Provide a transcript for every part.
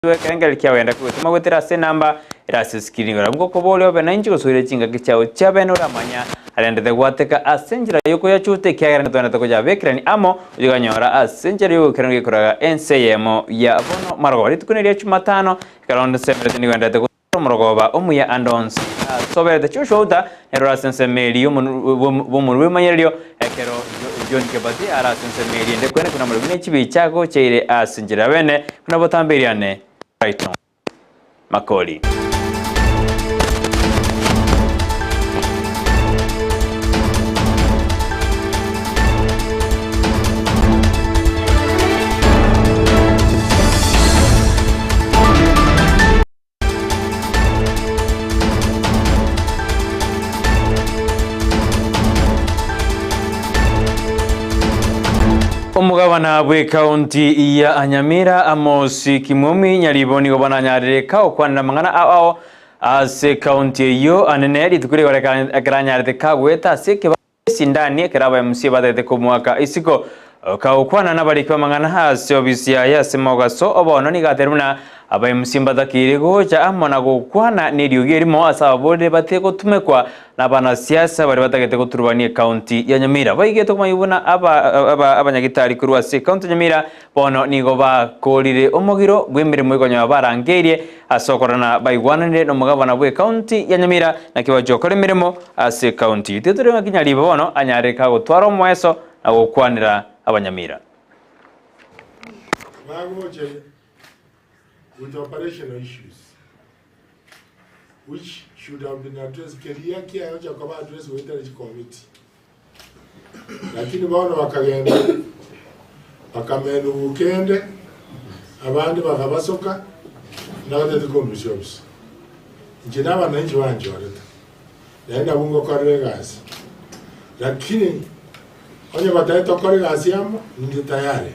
Kengel kia wenda kutuma gutira se namba irasi screen ngora ngo kobole obe na inji gusubire kinga kichao chabeno ramanya arendete gwateka asenjira yuko yachute kiagera ntwana takoja bekirani amo uganyora asenjira yuko kirangi kuraga NCM ya bono marogori tukuneria Jumatano karonde sembrete ni wenda te murogoba omuya andons sobere te Auta erora sensemeli bomuru wemanyeryo ekero John Kebati ara sensemeli ende kwene kuna mulubine chibi chago cheire asenjira bene kuna botambiriane Brighton Makori Omugabana bwe county ya Nyamira Amos Kimumi nyariboni gobana nyareka okwanira mangana ao ase county yo anene litukuri goreka akranyarete kagweta seke sindani keraba MC badete ko mwaka isiko ka okwana nabali kwa mangana hase obisia ya semogaso obono ni gateruna aba MC badakire goja amona gokwana niriyugirimo asabode bateko tumekwa nabana siasa bari batagete kuturubanie county ya Nyamira baigete kumayibuna abanyagitari kurwa se county Nyamira bono nigo bakorire omugiro gwemirimo igonyo barangerie asokorana baigwanire no mugabana bwe county ya Nyamira nakibajokore mirimo ase county teture makinyari bono anyareka gutwara omweso na gokwanira abanyamira with operational issues which should have been addressed keria kia yoja kwa address with the committee lakini bwana wakagenda bakamenu ukende abandi bakabasoka n'abatete commissions njina abananchi banje bareta yaenda bungo kwa regasi lakini onye bataita kwa regasi yamo ndi tayari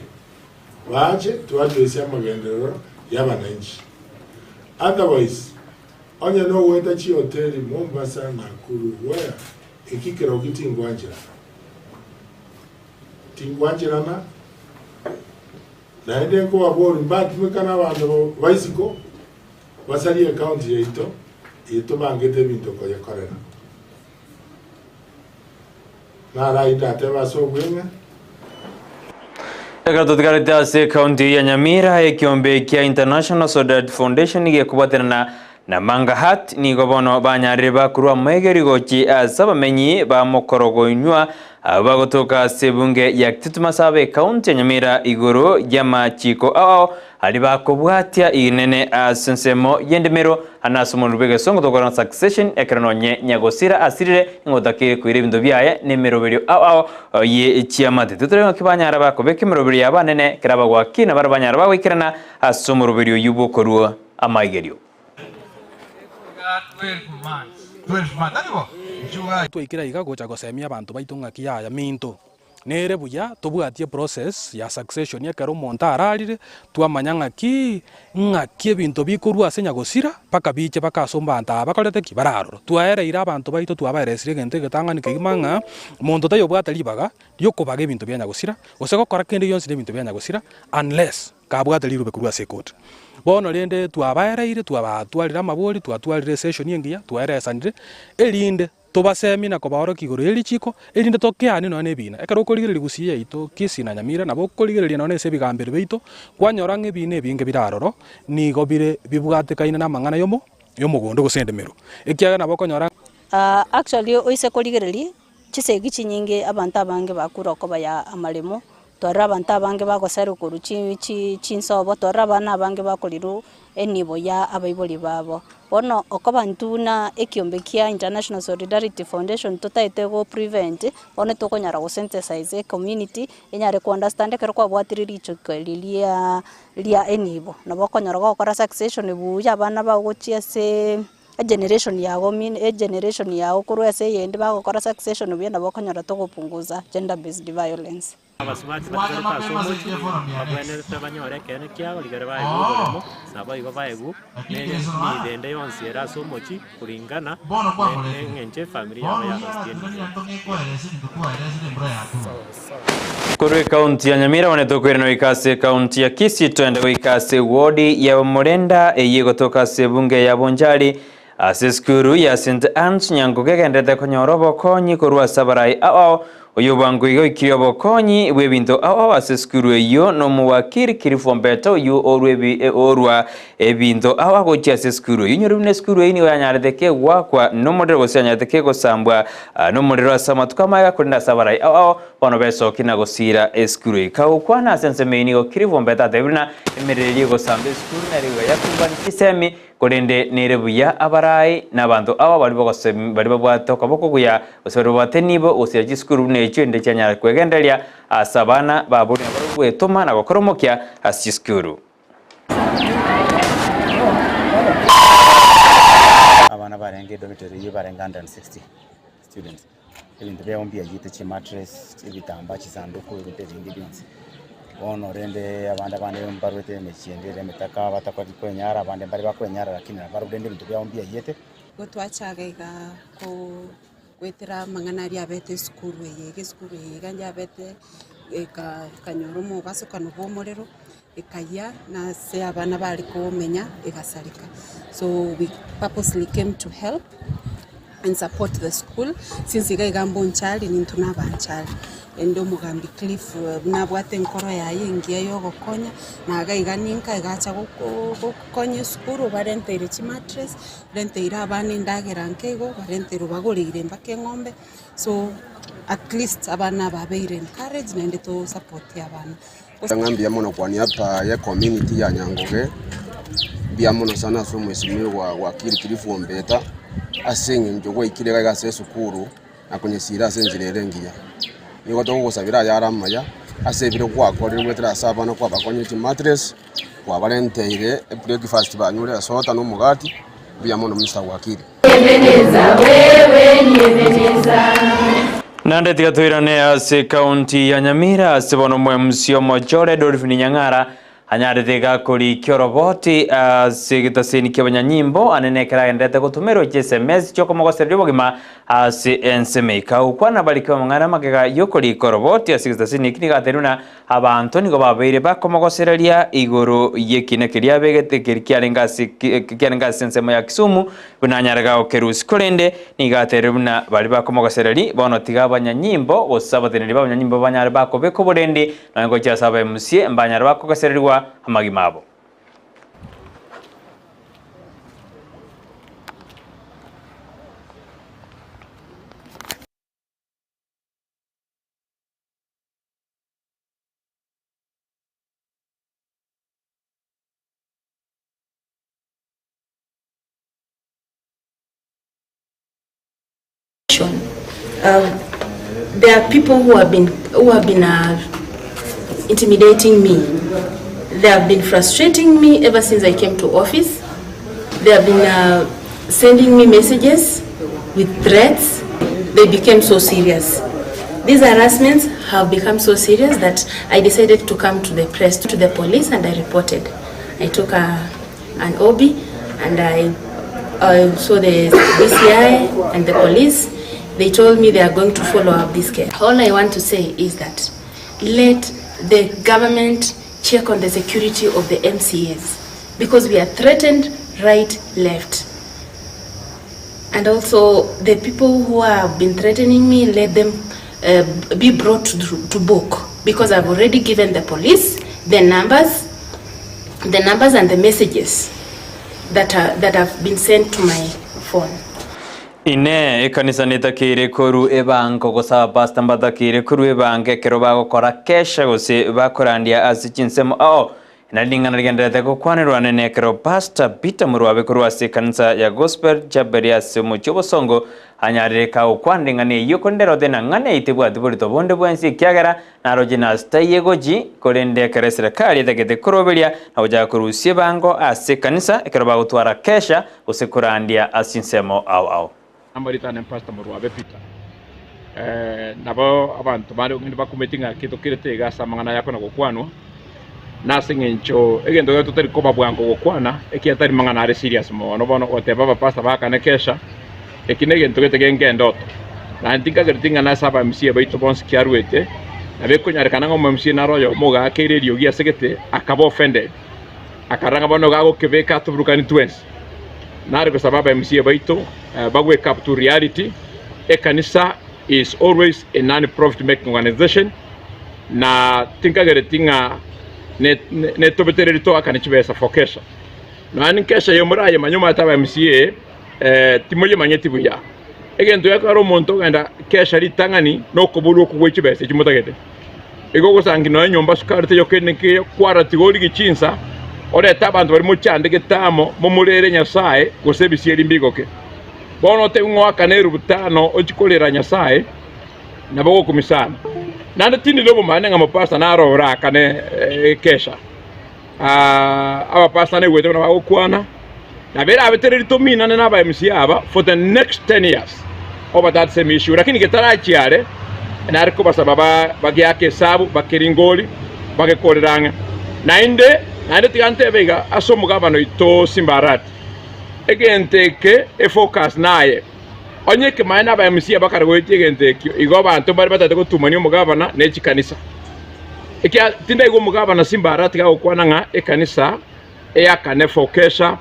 waje tuadresi amagendero y'abananchi otherwise onye no wenda chi hoteli Mombasa na Nakuru where ikikero gitingwanjira na ende ko abori but mekana abantu baisiko basali account yeito bangete bintu ko yakorera na raida teba so gwenga Ekatotikarita se county ya Nyamira ekiombe kia International Soda Foundation ge kubaterana na manga hat ni gobono banyareba kurwa megeri gochi asaba menyi ba mokorogo nywa abagotoka sebunge ya Titumasabe county ya Nyamira igoro jama chiko ao aliba kobwatia inene asensemo yendemero anasumo rubege songo tokora succession ekranonye nyagosira asirire ngotakire kwire bindo byaye nemero berio ao ye chiamate tutere kibanyara bakobeke meroberi yabanene kiraba gwakina barabanyara bawikirana asumo ruberio yubo koruo amaigerio 12 months twikira igagocha gosemia abantu baitu ngaki ya minto nere buya tubwatie process ya succession ya karo montararire twamanya ngaki ebintu bikurwa senya gosira paka biche bakasomba anta bakorete kibararo twaere ira abantu baitu twabaresire gente getangani kigimanga monto tayo bwata libaga yokobaga ebintu byanya gosira oseko kora kende yonse ebintu byanya gosira unless kabwata liru bekurwa sekot bono rende twabaereire twatwarira amabori twatwarire session yengiya twaeresanire erinde tobasemina kobaro kigoro elichiko erinde tokeani no nebina ekaro korigereri Gusii yaito Kisii na Nyamira nabo korigereria no nese bigambere beito kwanyora ngebine binge biraroro nigo bire bibwatekaina na mangana yomogondo gosendemero ekiaga nabo konyora actually oise korigereri chisegi chinyinge abantu abange bakura ko baya amalemo twara abantu abange bagosera kuru Chinsa obo twara bana abange bakoriru enibo ya abaiboli babo bono okobantu na ekiombe kia International Solidarity Foundation totaite go prevent bono tokonyara go synthesize community enyare ku understand kero kwa bwatiriri chokelilia enibo nabo konyara go kora succession buya bana bagochia se generation yago generation yago kurwa se yende bagokora succession buya nabo konyara to gopunguza gender based violence. abasumati batwara somo abwene tabanyore kene kya ligara baye guremo saba igo baye gu ni dende yonsi era somo chi kulingana ngenje familia ya Kuru kaunti ya Nyamira wanetokwira no ikase kaunti ya Kisii twende ikase wodi ya Murenda eyego toka sebunge ya Bonjari ase skuru ya St Anne's nyanguge gendete konyorobo konyi kurwa sabarai ao uyubangu igo ikiobo konyi webinto ao ase skuru eyo no muwakiri kirifombeto yu orwebi orwa ebinto ao gocha ase skuru yinyorune skuru ini yanyaretheke wakwa no modero gosanyaretheke gosambwa no modero asama tukamaga kurinda sabarai ao bono besoki na gosira skuru ikau kwana sense meini go kirifombeta tebina emereri gosamba skuru na rigo yakumbani kisemi korende nerebuya abarai nabantu aba bari babwatoka bokuguya osero batenibo osya skuru necho ende cyanyara kwegenderia asabana baburi barugwetoma na gokoromokia asiskuru abana barenge dormitory barenga 160 students ibintu byaombia yite chi mattress ibitamba chisanduku ibintu byinshi ono rende abandi mbarwete mechiendere metaka batakwa kwenyara abandi bari bakwenyara lakini barudende bintu byaombia yite gotwachagaiga ko gwetera manganari abete skuru ganja abete kanyoromo basukano bomorero ekaya na se abana bari komenya egasarika. So we purposely came to help and support the school since igaigambo nchali nintuna banchali endo mugambi cliff nabwate nkoro yaye ngiye yo gokonya na agaiganinka igacha gokonya skuru barentere chi mattress renteira abana ndagera nkego barentero bagorire mbake ngombe so at least abana babeire encourage na ndeto support abana ngambia mono kwani hapa ya community ya Nyangoge bia mono sana so mwesimi wa kirifu mbeta asingi njogwa ikirega gase sukuru na kwenye sira senjirerengia niko to gusabira yara maya asebire kwa kore wetera saba no kwa bakonye ti mattress kwa barenteire breakfast banyure sota no mugati bia mono mista wakiri Ebeneza wewe ni Ebeneza nande tigatwirane ase kaunti ya Nyamira ase bono mwemsio mojore Dolphin Nyang'ara anyarethega kuri kioroboti ase gitaseni kyabanyanyimbo anenekera endete gutumero SMS choko mogoseryo bogima ase enseme kaukwana balikiwa mangana magega yokori koroboti ase gitaseni kinigateruna abantu nigo babeire bakomogosereria iguru yekine kiria begete kirkiarengasi enseme ya Kisumu bunanyaraga okerusi korende nigateruna bali bakomogosereri bono tiga abanyanyimbo gosabateneri babanyanyimbo banyare bakobeko borendi nango cyasaba MC mbanyare bakogosererwa amagimabo There are people who have been intimidating me. They have been frustrating me ever since I came to office. They have been sending me messages with threats. They became so serious. These harassments have become so serious that I decided to come to the press, to the police, and I reported. I took an OB and I saw the DCI and the police. They told me they are going to follow up this case. All I want to say is that let the government check on the security of the MCAs because we are threatened right, left. And also the people who have been threatening me, let them be brought to book because I've already given the police the numbers and the messages that have been sent to my phone. Ine ekanisa nitakire koru ebango gosaba pasta mbatakire koru ebange kero bagokora kesha gose bakorandia ase Chinsemo ao nalingana rigendete gukwanirwa nene kero pasta Peter Murwabe koru ase kanisa ya gospel jaberia ase muchobo songo anyarire ka ukwandingane yokondero dena ngane itebwa dubolito bonde bwensi kyagara narojina stayegoji korende kere serikali tegete koroberia na uja korusie bango ase kanisa kero bagotwara kesha ose korandia ase Chinsemo ao Ambaritane Pastor Murwabe Peter. nabo abantu bari ngindi bakumetinga kito kirete gasa mangana yako na gukwanwa nasingencho egendo gato tari koba bwango gukwana ekiatari mangana ari serious mo no bono oteba pasta baka na kesha ekinege ntogete gengendoto na ntinga gertinga na saba msie baito bons kiarwete na beko nyarikana ngo msie na royo moga akererio gia segete akabo offended akaranga bono gago kebeka tubrukani twins na rego sababa msie baito bagwe up to reality ekanisa is always a non-profit making organization na tinka gertinga ne tobetere to akanichibesa for kesha na anikesha yomuraye manyuma taba msie timoye manyeti buya egento yakaro monto ganda kesha litangani no kobulu kuwechibese chimotagete ego gosangi no nyomba sukarte yokene ke kwara tigoli gichinsa ore tabantu bari mu cyande getamo mu murere nyasaye gosebisiye mbigoke bono te ngwaka ne rubutano ochikolera nyasaye nabo kumisana nanda tindi lobo mane ngamapasta na rora kane kesha aba pasta ne wete na bakwana na vera abetere tomina na ba MC aba for the next 10 years over that same issue lakini getara chiare na ariko basababa bagiake sabu bakiringoli bagekoreranga nainde tigante vega asomugabano ito simbarati egenteke e focus naye onye ke maina ba MC aba karweti egenteke igo bantu bari batate gutumanya umugabana nechikanisa ekia tinde go mugabana simbarati ga okwananga ekanisa eyakane focusha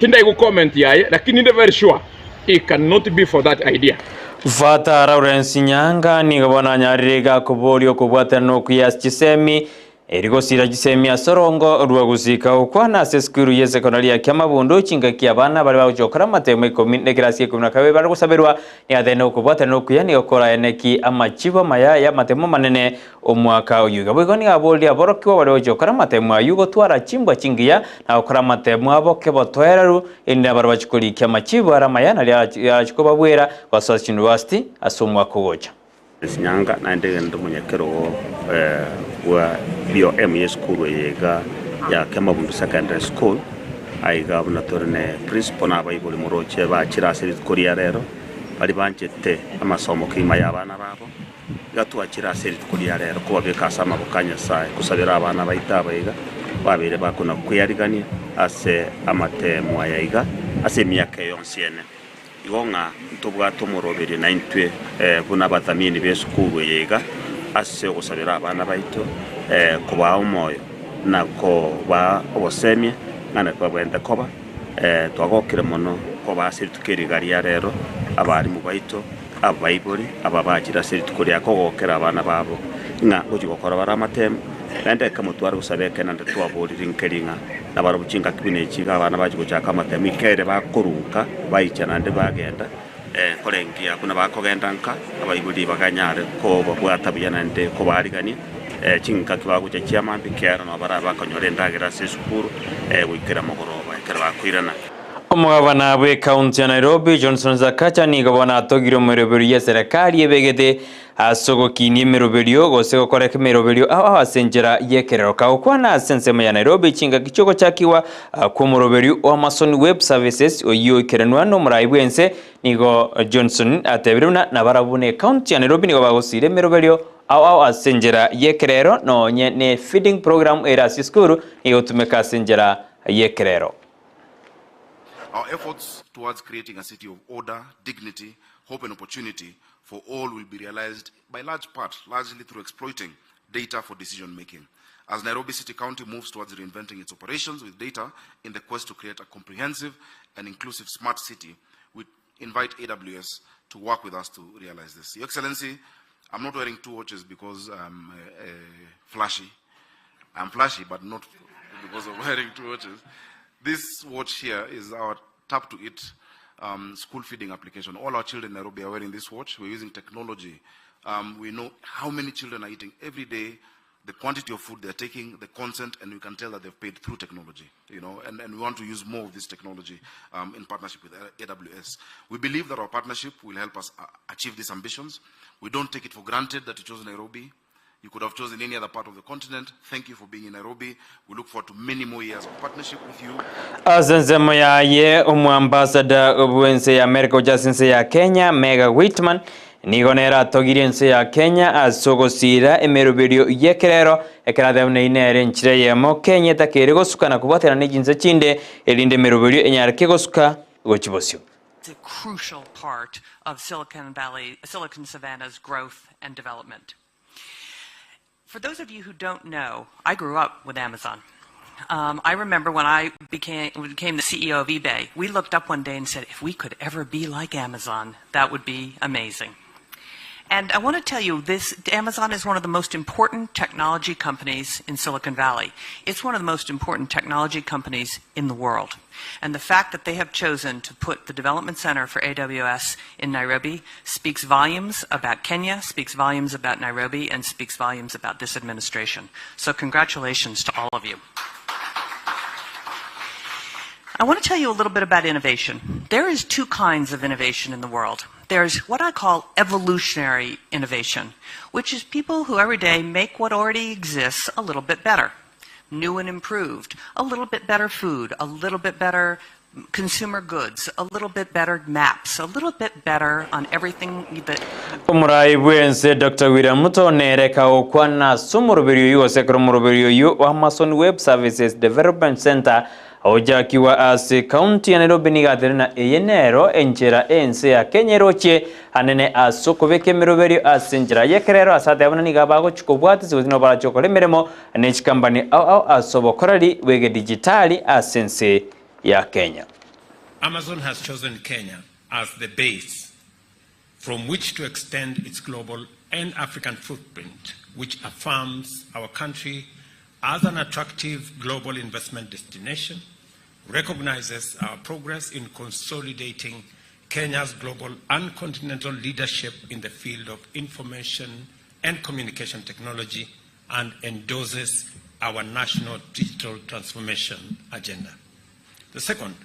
tinde go comment yaye lakini ndi very sure it cannot be for that idea Vata Lawrence Nyanga ni gabana nyarega kuborio kubwata no kuyas chisemi erigo sira chisemi asorongo rwa gusika ukwana seskuru ye sekondari ya Kyamabundu chinga kyabana bali bajokora matemo Ikomi negrasi kumna kabe bali gusaberwa ni adeno kubwata no kuyani okora eneki amachiba maya ya matemo manene omwaka uyu gabego ni aboli aborokiwa bali bajokora matemo ayugo twara chimbwa chingiya na okora matemo aboke botweraru indi bali bachikoli kyamachiba aramaya na ya chikoba bwera kwa South University asomwa kugocha Nyanga na ndege ndo munyekero wa BOM ya school yega ya Kyamabundu Secondary School aiga bunatorne principal na bayibuli muroche ba kirasiri kuriya rero bari banjete amasomo kima y'abana babo gatwa kirasiri kuriya rero ko babekasa amabukanya saye kusabira abana bayitaba yiga babere bakuna kuyarigania ase amatemo yayiga ase myaka yonsiene igonga ntubwato murobere 90 buna batamini besukuru yega ase gusabira abana baito kuba umoyo nako ba obosemye ngana kwabenda koba twagokire mono ko basiri tukirigari ya rero abari mu baito abayibori ababakira siri tukuri yakogokera abana babo nga gukora baramatemo nende kamutwara gusabeka nande twaborira inkeringa nabaro bucinga kibine kiga abana baje gucaka amatemo ikere bakuruka bayicana nde bagenda korengia kuna bakogenda nka abayibori baganyare ko babwatabiya nande ko barigani chinga kibaguca chiamambi kera no bara bakonyore ndagira sesukuru wikira mogoroba kera bakwirana Omugabana bwe county ya Nairobi Johnson Zakacha ni gabana atogiro meroberi ya serikali yebegede asogo kini meroberio gosego koreke meroberio asenjera yekerero kaukwana sensema ya Nairobi chinga kichoko chakiwa kwa meroberio wa Mason Web Services oyo kerenwano muraibwense nigo Johnson atebiruna na barabune county ya Nairobi nigo bagosire meroberio asenjera yekerero no ne feeding program era siskuru nigo tumeka asenjera yekerero. Our efforts towards creating a city of order, dignity, hope and opportunity for all will be realized by largely through exploiting data for decision making. As Nairobi City County moves towards reinventing its operations with data in the quest to create a comprehensive and inclusive smart city, we invite AWS to work with us to realize this. Your Excellency, I'm not wearing two watches because I'm flashy. I'm flashy, but not because of wearing two watches. This watch here is our Tap to Eat school feeding application. All our children in Nairobi are wearing this watch. We're using technology. We know how many children are eating every day, the quantity of food they're taking, the content, and we can tell that they've paid through technology. You know, and we want to use more of this technology in partnership with AWS. We believe that our partnership will help us achieve these ambitions. We don't take it for granted that you chose Nairobi. You could have chosen any other part of the continent. Thank you for being in Nairobi. We look forward to many more years of partnership with you. Azenzemo ya ye ambassador obwense ya America ujasinse ya Kenya Mega Whitman nigonera togiriense ya Kenya asogosira emeruberio yekerero ekerathemne inere nchire yemo Kenya takere gosukana kubatera n'ijinze chinde elinde meruberio enyareke gosuka gochibosyo. It's a crucial part of Silicon Savannah's growth and development. For those of you who don't know, I grew up with Amazon. I remember when I became the CEO of eBay, we looked up one day and said, if we could ever be like Amazon, that would be amazing. And I want to tell you, Amazon is one of the most important technology companies in Silicon Valley. It's one of the most important technology companies in the world. And the fact that they have chosen to put the development center for AWS in Nairobi speaks volumes about Kenya, speaks volumes about Nairobi, and speaks volumes about this administration. So congratulations to all of you. I want to tell you a little bit about innovation. There is two kinds of innovation in the world. There's what I call evolutionary innovation, which is people who every day make what already exists a little bit better, new and improved, a little bit better food, a little bit better consumer goods, a little bit better maps, a little bit better on everything that... Umurai bwense Dr. William Muto nereka okwana sumuruberio yu sekromuruberio yu Amazon Web Services Development Center Oja kiwa ase county ya Nairobi nigaterena eyenero enjera ense ya Kenya roche anene asokobeke meroberio ase njera yekerero asate abana nigabago chikobwate zino bara chokole meremo ane company au asobokorali wege digitali asense ya Kenya. Amazon has chosen Kenya as the base from which to extend its global and African footprint, which affirms our country as an attractive global investment destination, recognizes our progress in consolidating Kenya's global and continental leadership in the field of information and communication technology, and endorses our national digital transformation agenda. The second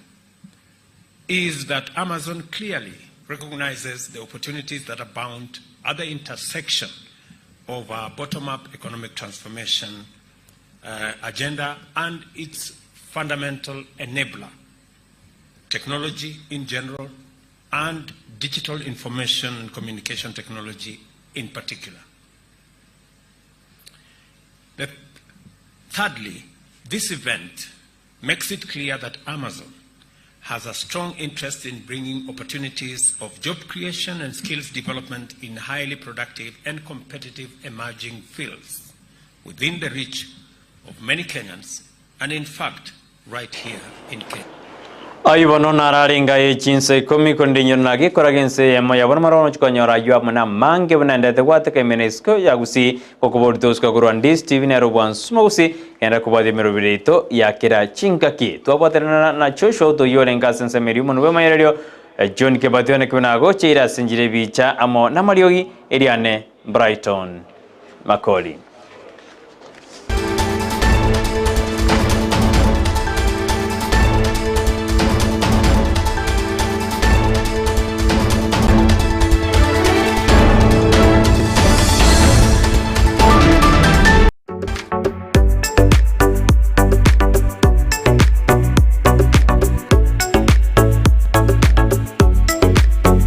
is that Amazon clearly recognizes the opportunities that abound at the intersection of our bottom-up economic transformation agenda and its fundamental enabler, technology in general and digital information and communication technology in particular. Thirdly, this event makes it clear that Amazon has a strong interest in bringing opportunities of job creation and skills development in highly productive and competitive emerging fields within the reach of many Kenyans, and in fact, right here in Kenya. Ayubono nararinga Chinsa Ikomi kondinyo nagi koragense yamo yabona marono chukanyora yu amana mange bunandete wateke menesko ya Gusii kokobortos kakurandis TV ne robwan smosi enda kubadi merobirito ya kira chinkaki tuaboterana na chosho to yolenga sense meriumo nwe mayerero John Kebatione kunago chira sinjire bicha amo namariogi eriane Brighton Makori.